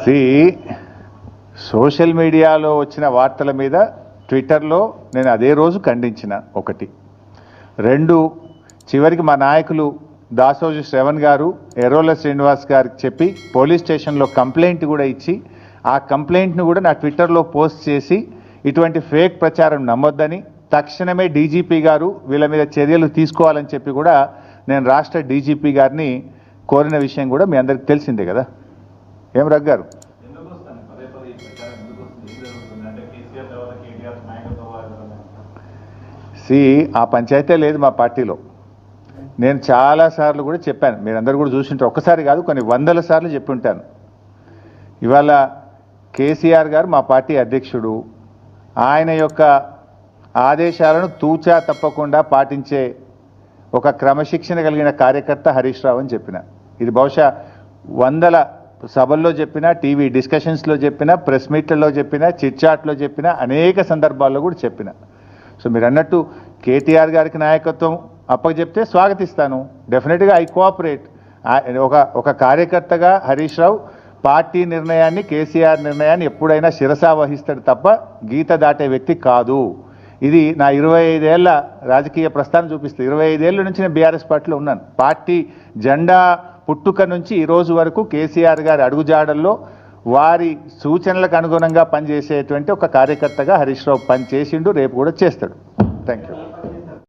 C social మీడియాలో వచ్చిన వార్తల మీద ట్విట్టర్లో నేను అదే రోజు ఖండించిన. ఒకటి. రెండు, చివరికి మా నాయకులు దాసోజు శ్రవణ్ గారు ఎర్రోల శ్రీనివాస్ గారికి చెప్పి పోలీస్ స్టేషన్లో కంప్లైంట్ కూడా ఇచ్చి ఆ కంప్లైంట్ను కూడా నా ట్విట్టర్లో పోస్ట్ చేసి ఇటువంటి ఫేక్ ప్రచారం నమ్మొద్దని, తక్షణమే డీజీపీ గారు వీళ్ళ మీద చర్యలు తీసుకోవాలని చెప్పి కూడా నేను రాష్ట్ర డీజీపీ గారిని కోరిన విషయం కూడా మీ అందరికి తెలిసిందే కదా. ఏం రఘు గారు? ఆ పంచాయతీ లేదు మా పార్టీలో. నేను చాలాసార్లు కూడా చెప్పాను, మీరందరూ కూడా చూసింటారు. ఒక్కసారి కాదు, కొన్ని వందల సార్లు చెప్పి ఉంటాను. ఇవాళ కేసీఆర్ గారు మా పార్టీ అధ్యక్షుడు. ఆయన యొక్క ఆదేశాలను తూచా తప్పకుండా పాటించే ఒక క్రమశిక్షణ కలిగిన కార్యకర్త హరీష్ రావు అని చెప్పిన. ఇది బహుశా వందల సభల్లో చెప్పిన, టీవీ డిస్కషన్స్లో చెప్పిన, ప్రెస్ మీట్లలో చెప్పిన, చిట్చాట్లో చెప్పిన, అనేక సందర్భాల్లో కూడా చెప్పిన. సో మీరు అన్నట్టు కేటీఆర్ గారికి నాయకత్వం అప్పచెప్తే స్వాగతిస్తాను. డెఫినెట్గా ఐ కోఆపరేట్. ఒక కార్యకర్తగా హరీష్ రావు పార్టీ నిర్ణయాన్ని, కేసీఆర్ నిర్ణయాన్ని ఎప్పుడైనా శిరసా వహిస్తాడు తప్ప గీత దాటే వ్యక్తి కాదు. ఇది నా 25 ఏళ్ల రాజకీయ ప్రస్థానం చూపిస్తుంది. 25 ఏళ్ళ నుంచి నేను బీఆర్ఎస్ పార్టీలో ఉన్నాను. పార్టీ జెండా పుట్టుక నుంచి ఈ రోజు వరకు కేసీఆర్ గారి అడుగుజాడల్లో వారి సూచనలకు అనుగుణంగా పనిచేసేటువంటి ఒక కార్యకర్తగా హరీష్ రావు పనిచేసిండు, రేపు కూడా చేస్తాడు. Thank you.